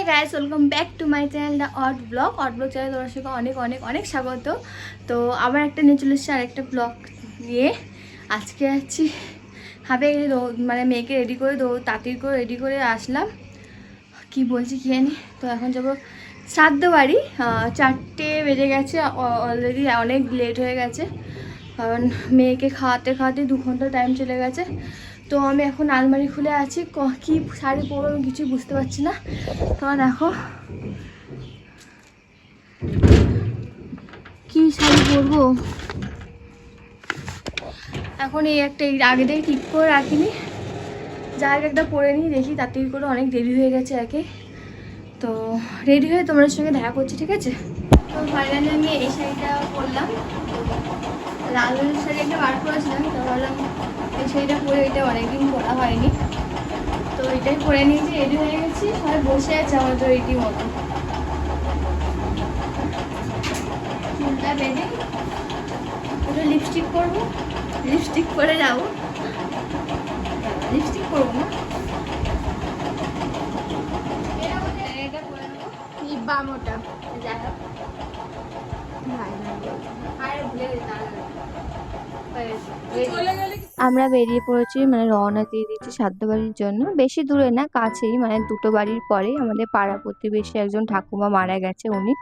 Guys welcome back to my channel the odd blog channel তোমার সঙ্গে অনেক অনেক অনেক স্বাগত। তো আবার একটা নিয়ে চলে এসেছি আরেকটা ব্লগ নিয়ে। আজকে যাচ্ছি হাতে মানে মেয়েকে রেডি করে তাঁতির করে রেডি করে আসলাম, কি বলছি কি জানি। তো এখন যাবো শ্রাদ্ধ বাড়ি। 4টে বেজে গেছে, অলরেডি অনেক লেট হয়ে গেছে, কারণ মেয়েকে খাওয়াতে খাওয়াতে 2 ঘন্টা টাইম চলে গেছে। তো আমি এখন আলমারি খুলে আছি, কি শাড়ি পরবো আমি কিছুই বুঝতে পারছি না। তোমার দেখো কি শাড়ি পরবো এখন। এই একটা আগে থেকে ঠিক করে রাখিনি, যাই একটা পরে নিই, দেখি তাড়াতাড়ি করে, অনেক দেরি হয়ে গেছে একে। তো রেডি হয়ে তোমাদের সঙ্গে দেখা করছি, ঠিক আছে? তো ফাইনালি আমি এই শাড়িটা পরলাম, লাল শাড়ি একটা বার করেছিলাম, তো ভাবলাম এই শাড়িটা পরে, এটা অনেকদিন পরা হয়নি, তো এটাই পরে নিয়েছি। রেডি হয়ে গেছি, সবাই বসে আছে আমার তো রেডি মতো। চুলটা বেঁধে একটু লিপস্টিক করবো, লিপস্টিক করে যাবো। লিপস্টিক করবো না, এটা করে নেবো, লিপ বাম ওটা, যাই হোক আমরা বেরিয়ে পড়েছি, মানে রওনা দিয়ে দিচ্ছি শ্রাদ্ধ বাড়ির জন্য। বেশি দূরে না, কাছেই, মানে 2টো বাড়ির পরেই আমাদের পাড়া প্রতিবেশী একজন ঠাকুমা মারা গেছে উনি।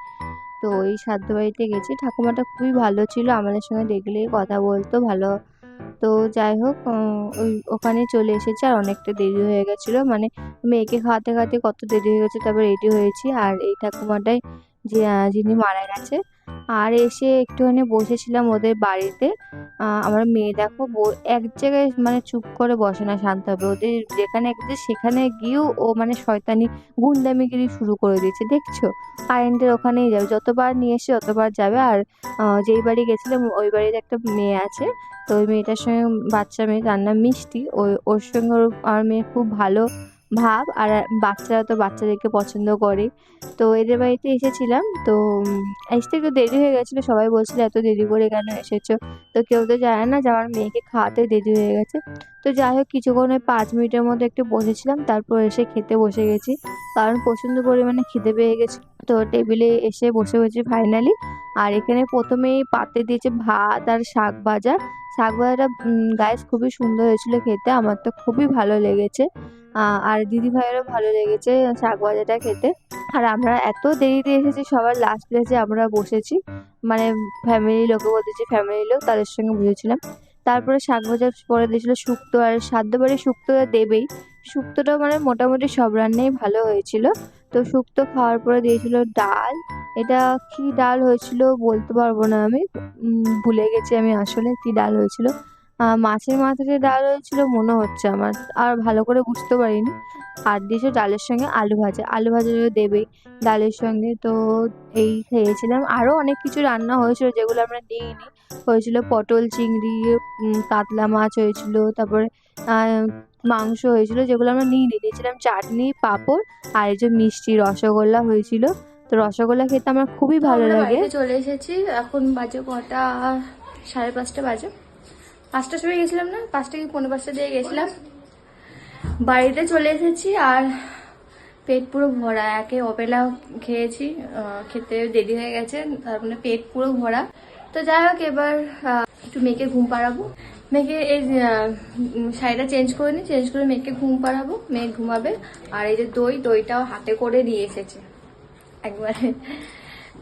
তো ওই শ্রাদ্ধ বাড়িতে গেছি, ঠাকুমাটা খুবই ভালো ছিল, আমাদের সঙ্গে দেখলেই কথা বলতো ভালো। তো যাই হোক, ওখানে চলে এসেছি, আর অনেকটা দেরি হয়ে গেছিলো, মানে মেয়েকে খাওয়াতে খাওয়াতে কত দেরি হয়ে গেছে, তারপর রেডি হয়েছি। আর এই ঠাকুমাটাই যে যিনি মারা গেছে। আর এসে একটুখানি বসেছিলাম ওদের বাড়িতে। আমার মেয়ে দেখো এক জায়গায় মানে চুপ করে বসে না শান্ত হবে, ওদের যেখানে একটু সেখানে গিয়েও ও মানে শয়তানি গুন্ডামিগিরি শুরু করে দিয়েছে, দেখছো? কারেন্টের ওখানেই যাবে, যতবার নিয়ে এসে ততবার যাবে। আর যেই বাড়ি গেছিলাম ওই বাড়িতে একটা মেয়ে আছে, তো ওই মেয়েটার সঙ্গে, বাচ্চা মেয়ে, তার নাম মিষ্টি, ওর সঙ্গে আমার মেয়ে খুব ভালো ভাব। আর বাচ্চারা তো বাচ্চাদেরকে পছন্দ করে। তো এদের বাড়িতে এসেছিলাম, তো আসতে একটু দেরি হয়ে গেছিলো, সবাই বলছিল এত দেরি করে কেন এসেছো। তো কেউ তো জানে না যে আমার মেয়েকে খাওয়াতে দেরি হয়ে গেছে। তো যাই হোক, কিছুক্ষণ 5 মিনিটের মধ্যে একটু বসেছিলাম, তারপর এসে খেতে বসে গেছি, কারণ প্রচণ্ড পরিমাণে খিদে পেয়ে গেছে। তো টেবিলে এসে বসে হয়েছে ফাইনালি। আর এখানে প্রথমেই পাতে দিয়েছে ভাত আর শাক ভাজা। শাক ভাজাটা গাইস খুবই সুন্দর হয়েছিল খেতে, আমার তো খুবই ভালো লেগেছে। আর দিদি ভাইয়েরও ভালো লেগেছে শাক ভাজাটা খেতে। আর আমরা এত দেরিতে এসেছি, সবার লাস্ট প্লেসে আমরা বসেছি, মানে ফ্যামিলি লোকে বলতেছি, ফ্যামিলি লোক, তাদের সঙ্গে বুঝেছিলাম। তারপরে শাক ভাজা পরে দিয়েছিল শুক্তো, আর শ্রাদ্ধ বাড়ি শুক্তো দেবেই। শুক্তোটা মানে মোটামুটি সব রান্নাই ভালো হয়েছিল। তো শুক্তো খাওয়ার পরে দিয়েছিল ডাল। এটা কি ডাল হয়েছিল বলতে পারবো না আমি, ভুলে গেছি আমি আসলে কি ডাল হয়েছিল। মাছের মাথা দিয়ে ডাল হয়েছিল মনে হচ্ছে আমার, আর ভালো করে বুঝতে পারিনি। আর দিয়েছে ডালের সঙ্গে আলু ভাজা, আলু ভাজা দেবেই ডালের সঙ্গে। তো এই খেয়েছিলাম। আরও অনেক কিছু রান্না হয়েছিল যেগুলো আমরা নিইনি। হয়েছিল পটল চিংড়ি, কাতলা মাছ হয়েছিল, তারপরে মাংস হয়েছিল, যেগুলো আমরা নিয়েছিলাম চাটনি, পাঁপড়, আর এই যে মিষ্টি রসগোল্লা হয়েছিল। তো রসগোল্লা খেতে আমার খুবই ভালো লাগে। চলে এসেছি, এখন বাজে কটা, 5:30 বাজে। 5টার সময় গেছিলাম না, 5টা কি 5:45 দিয়ে গেছিলাম। বাড়িতে চলে এসেছি, আর পেট পুরো ভরা, একে অপেলা খেয়েছি, খেতে দেরি হয়ে গেছে, তার মানে পেট পুরো ভরা। তো যাই হোক, এবার একটু মেয়েকে ঘুম পাড়াবো। মেয়েকে এই শাড়িটা চেঞ্জ করে নিই, চেঞ্জ করে মেয়েকে ঘুম পাড়াবো, মেয়ে ঘুমাবে। আর এই যে দইটাও হাতে করে নিয়ে এসেছে একবারে।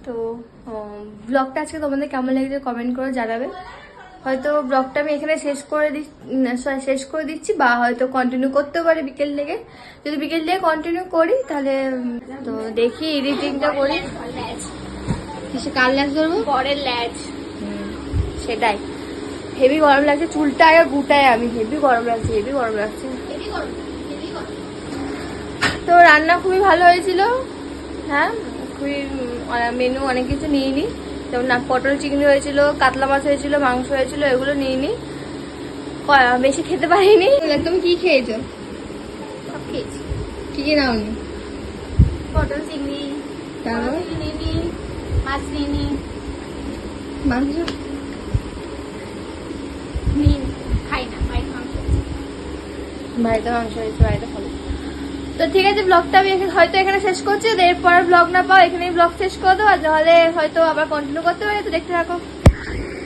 তো ব্লগটা আজকে তোমাদের কেমন লেগেছে কমেন্ট করে জানাবে। হয়তো ব্লগটা আমি এখানে শেষ করে দিচ্ছি, বা হয়তো কন্টিনিউ করতেও পারি বিকেল থেকে। যদি বিকেল থেকে কন্টিনিউ করি তাহলে তো দেখি এডিটিংটা করি। কিসে কার ল্যাচ ধরবো? বরের ল্যাচ। সেটাই, হেভি গরম লাগছে, চুলটা আগে গুটাই আমি, হেভি গরম লাগছে, হেভি গরম লাগছে। তো রান্না খুবই ভালো হয়েছিল, হ্যাঁ খুবই, মেনু অনেক কিছু নিইনি, যেমন পটল চিংড়ি হয়েছিল, কাতলা মাছ হয়েছিল, মাংস হয়েছিল, এগুলো নিইনি, বেশি খেতে পারিনি। তুমি কি খেয়েছো? সব খেয়েছি। কি কি নাওনি? পটল চিংড়ি, নিইনি, মাছ নিইনি, মাংস খাই না, বাড়িতে মাংস হয়েছে, বাড়িতে খাবো। তো ঠিক আছে, ব্লগটা আমি হয়তো এখানে শেষ করছি। এরপর ব্লগ না পাও, এখানেই ব্লগ শেষ করে দেবো, আর নাহলে হয়তো আবার কন্টিনিউ করতে পারি। তো দেখতে থাকো।